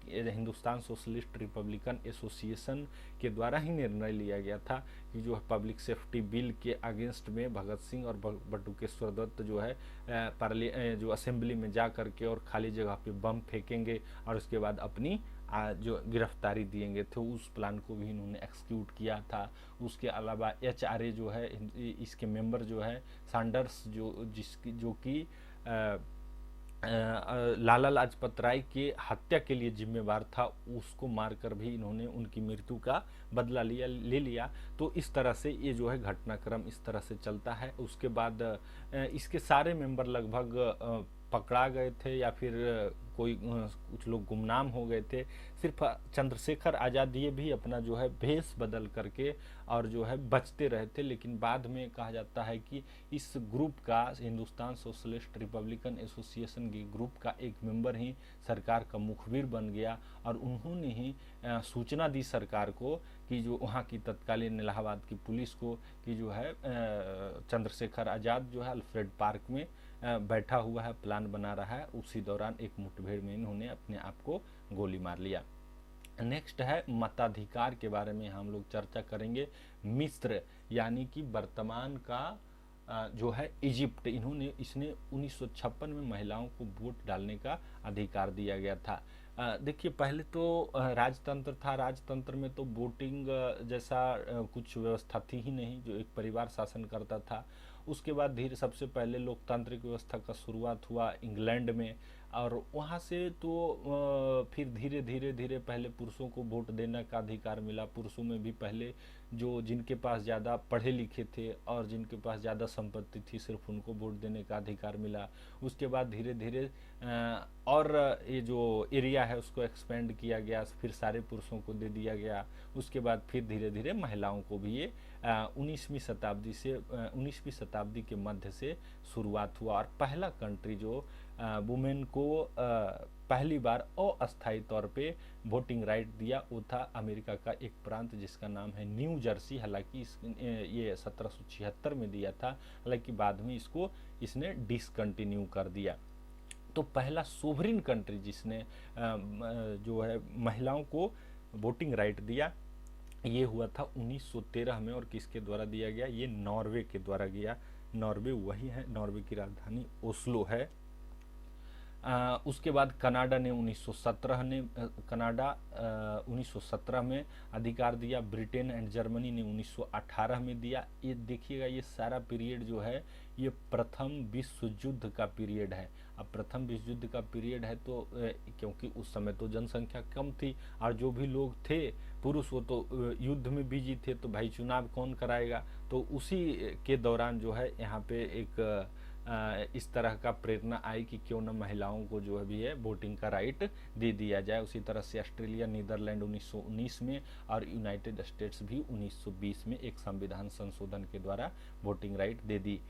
Hindustan socialist Republican association के द्वारा ही निर्णय लिया गया था कि जो पब्लिक सेफ्टी बिल के अगेंस्ट में भगत सिंह और बटुकेश्वर दत्त जो है जो असेंबली में जा करके और खाली जगह पे बम फेंकेंगे, और उसके बाद अपनी जो गिरफ्तारी दिएंगे, तो उस प्लान को भी इन्होंने एक्सिक्यूट किया था। उसके अलावा HRA जो है, इसके मेंबर जो है सैंडर्स, जो कि लाला लाजपत राय के हत्या के लिए जिम्मेवार था, उसको मारकर भी इन्होंने उनकी मृत्यु का बदला ले लिया। तो इस तरह से ये जो है घटनाक्रम इस तरह से चलता है। उसके बाद इसके सारे मेंबर लगभग पकड़ा गए थे, या फिर कुछ लोग गुमनाम हो गए थे। सिर्फ चंद्रशेखर आज़ाद ये भी अपना जो है भेष बदल करके और जो है बचते रहे थे। लेकिन बाद में कहा जाता है कि इस ग्रुप का, हिंदुस्तान सोशलिस्ट रिपब्लिकन एसोसिएशन के ग्रुप का एक मेंबर ही सरकार का मुखबिर बन गया, और उन्होंने ही सूचना दी सरकार को कि जो वहाँ की तत्कालीन इलाहाबाद की पुलिस को, कि जो है चंद्रशेखर आज़ाद जो है अल्फ्रेड पार्क में बैठा हुआ है, प्लान बना रहा है। उसी दौरान एक मुठभेड़ में इन्होंने अपने आप को गोली मार लिया। नेक्स्ट है मताधिकार के बारे में हम लोग चर्चा करेंगे। मिस्र यानी कि वर्तमान का जो है इजिप्ट, इसने 1956 में महिलाओं को वोट डालने का अधिकार दिया गया था। देखिए, पहले तो राजतंत्र था। राजतंत्र में तो वोटिंग जैसा कुछ व्यवस्था थी ही नहीं, जो एक परिवार शासन करता था। उसके बाद सबसे पहले लोकतांत्रिक व्यवस्था का शुरुआत हुआ इंग्लैंड में, और वहाँ से तो फिर धीरे धीरे पहले पुरुषों को वोट देने का अधिकार मिला। पुरुषों में भी पहले जिनके पास ज़्यादा पढ़े लिखे थे और जिनके पास ज़्यादा संपत्ति थी, सिर्फ उनको वोट देने का अधिकार मिला। उसके बाद धीरे धीरे और ये जो एरिया है उसको एक्सपेंड किया गया, फिर सारे पुरुषों को दे दिया गया। उसके बाद फिर धीरे धीरे महिलाओं को भी ये 19वीं शताब्दी के मध्य से शुरुआत हुआ। और पहला कंट्री जो वुमेन को पहली बार अस्थायी तौर पे वोटिंग राइट दिया, वो था अमेरिका का एक प्रांत जिसका नाम है न्यू जर्सी। हालांकि ये 1776 में दिया था, हालांकि बाद में इसने डिसकंटिन्यू कर दिया। तो पहला सोवरिन कंट्री जिसने जो है महिलाओं को वोटिंग राइट दिया, ये हुआ था 1913 में। और किसके द्वारा दिया गया? ये नॉर्वे के द्वारा गया। नॉर्वे वही है, नॉर्वे की राजधानी ओस्लो है। उसके बाद कनाडा ने 1917 में अधिकार दिया। ब्रिटेन एंड जर्मनी ने 1918 में दिया। ये देखिएगा, ये सारा पीरियड जो है ये प्रथम विश्व युद्ध का पीरियड है। अब प्रथम विश्व युद्ध का पीरियड है तो क्योंकि उस समय तो जनसंख्या कम थी और जो भी लोग थे पुरुष वो तो युद्ध में बिजी थे, तो भाई चुनाव कौन कराएगा। तो उसी के दौरान जो है यहाँ पे एक इस तरह का प्रेरणा आई कि क्यों न महिलाओं को जो भी है वोटिंग का राइट दे दिया जाए। उसी तरह से ऑस्ट्रेलिया, नीदरलैंड 1919 में और यूनाइटेड स्टेट्स भी 1920 में एक संविधान संशोधन के द्वारा वोटिंग राइट दे दी।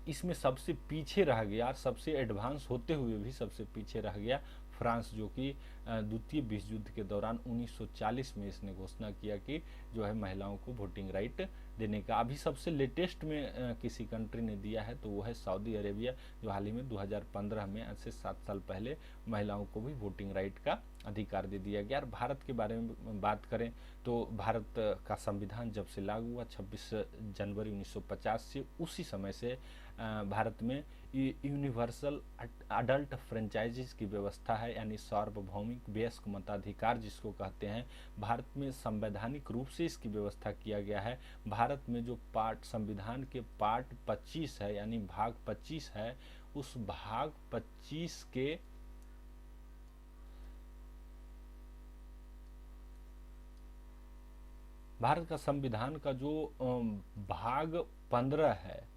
इसमें सबसे पीछे रह गया और सबसे एडवांस होते हुए भी सबसे पीछे रह गया फ्रांस, जो कि द्वितीय विश्व युद्ध के दौरान 1940 में इसने घोषणा किया कि जो है महिलाओं को वोटिंग राइट देने का। अभी सबसे लेटेस्ट में किसी कंट्री ने दिया है तो वो है सऊदी अरेबिया, जो हाल ही में 2015 में, आज से 7 साल पहले महिलाओं को भी वोटिंग राइट का अधिकार दे दिया गया। और भारत के बारे में बात करें तो भारत का संविधान जब से लागू हुआ 26 जनवरी 1950 से, उसी समय से भारत में यूनिवर्सल अडल्ट फ्रेंचाइजीज की व्यवस्था है, यानी सार्वभौमिक वयस्क मताधिकार जिसको कहते हैं। भारत में संवैधानिक रूप से इसकी व्यवस्था किया गया है। भारत में जो पार्ट संविधान के पार्ट 25 है, यानी भाग 25 है, उस भाग 25 के भारत का संविधान का जो भाग 15 है,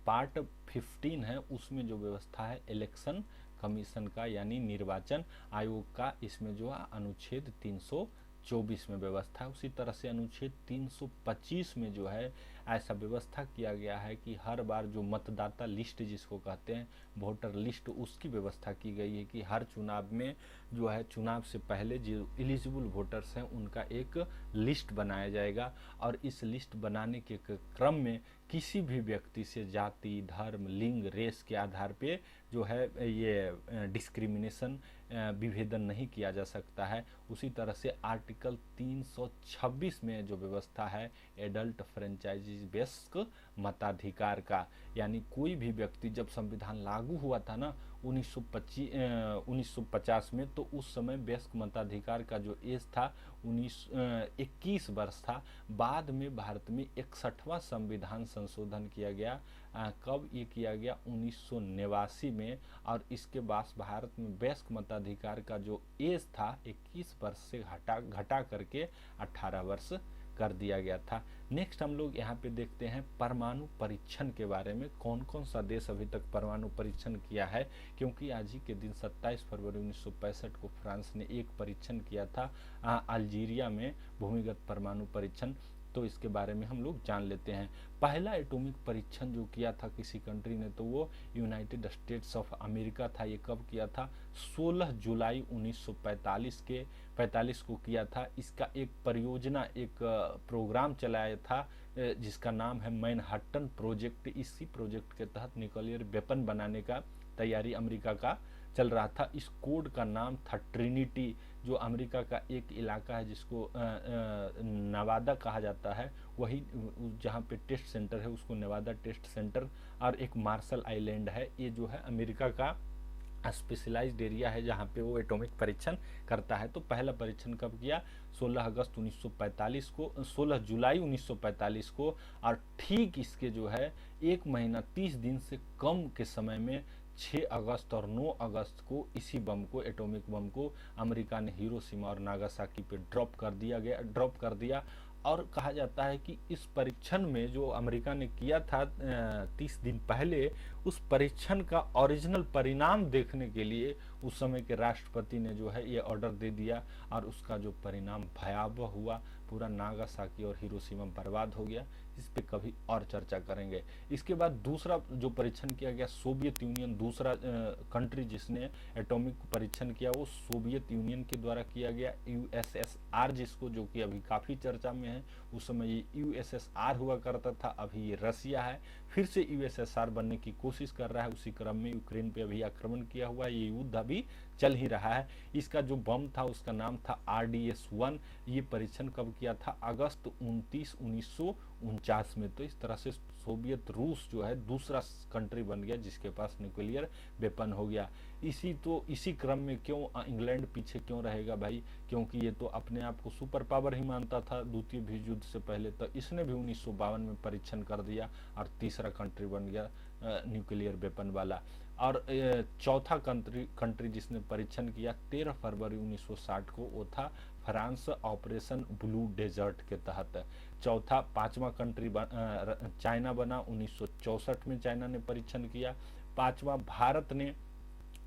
पार्ट 15 है, उसमें जो व्यवस्था है इलेक्शन कमीशन का, यानी निर्वाचन आयोग का, इसमें जो है अनुच्छेद 324 में व्यवस्था है। उसी तरह से अनुच्छेद 325 में जो है ऐसा व्यवस्था किया गया है कि हर बार जो मतदाता लिस्ट जिसको कहते हैं, वोटर लिस्ट, उसकी व्यवस्था की गई है कि हर चुनाव में जो है चुनाव से पहले जो एलिजिबल वोटर्स हैं उनका एक लिस्ट बनाया जाएगा। और इस लिस्ट बनाने के क्रम में किसी भी व्यक्ति से जाति, धर्म, लिंग, रेस के आधार पे जो है ये डिस्क्रिमिनेशन, विभेदन नहीं किया जा सकता है। उसी तरह से आर्टिकल 326 में जो व्यवस्था है एडल्ट फ्रेंचाइजीज बेस्ड मताधिकार का, यानी कोई भी व्यक्ति, जब संविधान लागू हुआ था ना 1950 में, तो उस समय वयस्क मताधिकार का जो एज था 21 वर्ष था। बाद में भारत में 61वां संविधान संशोधन किया गया। कब ये किया गया? 1989 में। और इसके बाद भारत में वयस्क मताधिकार का जो एज था 21 वर्ष से घटा करके 18 वर्ष कर दिया गया था। नेक्स्ट हम लोग यहाँ पे देखते हैं परमाणु परीक्षण के बारे में। कौन कौन सा देश अभी तक परमाणु परीक्षण किया है, क्योंकि आज ही के दिन 27 फरवरी 1965 को फ्रांस ने एक परीक्षण किया था अल्जीरिया में, भूमिगत परमाणु परीक्षण। तो इसके बारे में हम लोग जान लेते हैं। पहला एटॉमिक परीक्षण जो किया था किसी कंट्री ने, तो वो यूनाइटेड स्टेट्स ऑफ अमेरिका था। ये कब किया था? 16 जुलाई 1945 को किया था। इसका एक परियोजना, एक प्रोग्राम चलाया था जिसका नाम है मैनहट्टन प्रोजेक्ट। इसी प्रोजेक्ट के तहत न्यूक्लियर वेपन बनाने का तैयारी अमेरिका का चल रहा था। इस कोड का नाम था ट्रिनिटी, जो अमेरिका का एक इलाका है जिसको नवादा कहा जाता है, वही जहाँ पे टेस्ट सेंटर है उसको नेवादा टेस्ट सेंटर, और एक मार्शल आइलैंड है, ये जो है अमेरिका का स्पेशलाइज्ड एरिया है जहाँ पे वो एटॉमिक परीक्षण करता है। तो पहला परीक्षण कब किया? 16 जुलाई 1945 को। और ठीक इसके जो है 1 महीना 30 दिन से कम के समय में 6 अगस्त और 9 अगस्त को इसी बम को, एटॉमिक बम को, अमेरिका ने हिरोशिमा और नागासाकी पे ड्रॉप कर दिया। और कहा जाता है कि इस परीक्षण में जो अमेरिका ने किया था 30 दिन पहले, उस परीक्षण का ओरिजिनल परिणाम देखने के लिए उस समय के राष्ट्रपति ने जो है ये ऑर्डर दे दिया, और उसका जो परिणाम भयावह हुआ, पूरा नागासाकी और हिरोशिमा बर्बाद हो गया। इस पे कभी और चर्चा करेंगे। इसके बाद दूसरा जो परीक्षण किया गया, सोवियत यूनियन, दूसरा कंट्री जिसने एटॉमिक परीक्षण किया वो सोवियत यूनियन के द्वारा किया गया, यूएसएसआर जिसको, जो कि अभी काफ़ी चर्चा में है। उस समय ये यूएसएसआर हुआ करता था, अभी ये रसिया है, फिर से यूएसएसआर बनने की कोशिश कर रहा है। उसी क्रम में यूक्रेन पे अभी आक्रमण किया हुआ है, ये युद्ध अभी चल ही रहा है। इसका जो बम था उसका नाम था RDS-1। ये परीक्षण कब किया था? अगस्त 29, 1949 में। तो इस तरह से सोवियत रूस जो है दूसरा कंट्री बन गया जिसके पास न्यूक्लियर वेपन हो गया। इसी क्रम में क्यों इंग्लैंड पीछे क्यों रहेगा भाई? क्योंकि ये तो अपने आप को सुपर पावर ही मानता था द्वितीय विश्व युद्ध से पहले। तो इसने भी 1952 में परीक्षण कर दिया और तीसरा कंट्री बन गया न्यूक्लियर वेपन वाला। और चौथा कंट्री जिसने परीक्षण किया 13 फरवरी 1960 को, वो था फ्रांस, ऑपरेशन ब्लू डेजर्ट के तहत। पांचवा कंट्री चाइना बना, 1964 में चाइना ने परीक्षण किया। पांचवा भारत ने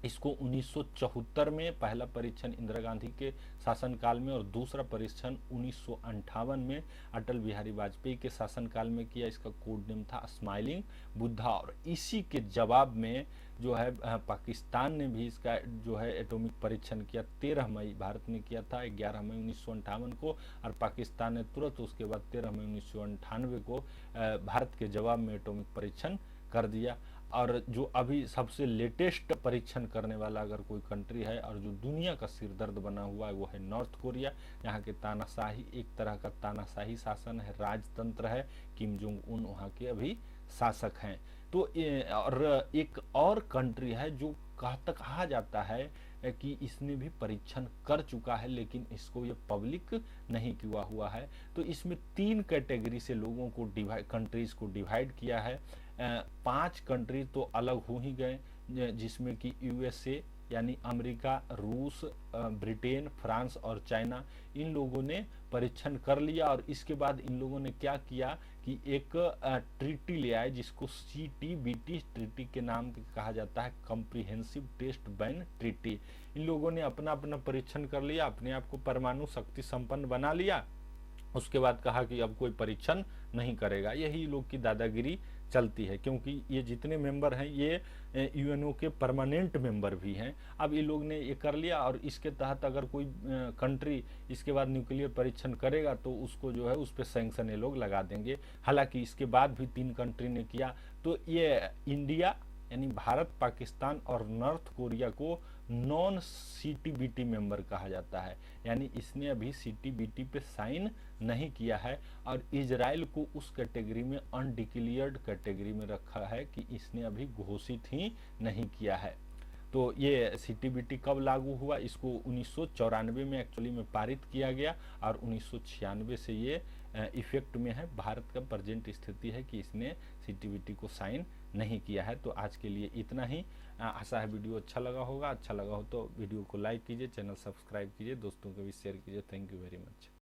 इसको 1974 में पहला परीक्षण इंदिरा गांधी के शासनकाल में, और दूसरा परीक्षण 1958 में अटल बिहारी वाजपेयी के शासनकाल में किया। इसका कोड नेम था स्माइलिंग बुद्धा। और इसी के जवाब में जो है पाकिस्तान ने भी इसका जो है एटॉमिक परीक्षण किया। 13 मई भारत ने किया था, 11 मई 1958 को, और पाकिस्तान ने तुरंत उसके बाद 13 मई 1998 को भारत के जवाब में एटॉमिक परीक्षण कर दिया। और जो अभी सबसे लेटेस्ट परीक्षण करने वाला अगर कोई कंट्री है और जो दुनिया का सिरदर्द बना हुआ है, वो है नॉर्थ कोरिया। यहाँ के तानाशाही, एक तरह का तानाशाही शासन है, राजतंत्र है। किम जोंग उन वहाँ के अभी शासक हैं। तो और एक और कंट्री है जो कहा जाता है कि इसने भी परीक्षण कर चुका है, लेकिन इसको ये पब्लिक नहीं किया हुआ है। तो इसमें 3 कैटेगरी से लोगों को कंट्रीज को डिवाइड किया है। 5 कंट्री तो अलग हो ही गए, जिसमें कि यूएसए यानी अमेरिका, रूस, ब्रिटेन, फ्रांस और चाइना, इन लोगों ने परीक्षण कर लिया। और इसके बाद इन लोगों ने क्या किया कि एक ट्रीटी ले आए जिसको CTBT ट्रीटी के नाम कहा जाता है, कॉम्प्रिहेंसिव टेस्ट बैन ट्रीटी। इन लोगों ने अपना अपना परीक्षण कर लिया, अपने आप को परमाणु शक्ति संपन्न बना लिया। उसके बाद कहा कि अब कोई परीक्षण नहीं करेगा। यही लोग की दादागिरी चलती है, क्योंकि ये जितने मेंबर हैं ये यूएनओ के परमानेंट मेंबर भी हैं। अब ये लोग ने ये कर लिया, और इसके तहत अगर कोई कंट्री इसके बाद न्यूक्लियर परीक्षण करेगा तो उसको जो है उस पर सैंक्शन ये लोग लगा देंगे। हालांकि इसके बाद भी 3 कंट्री ने किया। तो ये इंडिया यानी भारत, पाकिस्तान और नॉर्थ कोरिया को नॉन CTBT मेंबर कहा जाता है, यानी इसने अभी CTBT पे साइन नहीं किया है। और इजराइल को उस कैटेगरी में, अनडिक्लेयर्ड कैटेगरी में रखा है कि इसने अभी घोषित ही नहीं किया है। तो ये CTBT कब लागू हुआ? इसको 1994 में एक्चुअली में पारित किया गया, और 1996 से ये इफेक्ट में है। भारत का प्रेजेंट स्थिति है कि इसने CTBT को साइन नहीं किया है। तो आज के लिए इतना ही। आशा है वीडियो अच्छा लगा होगा। अच्छा लगा हो तो वीडियो को लाइक कीजिए, चैनल सब्सक्राइब कीजिए, दोस्तों को भी शेयर कीजिए। Thank you very much.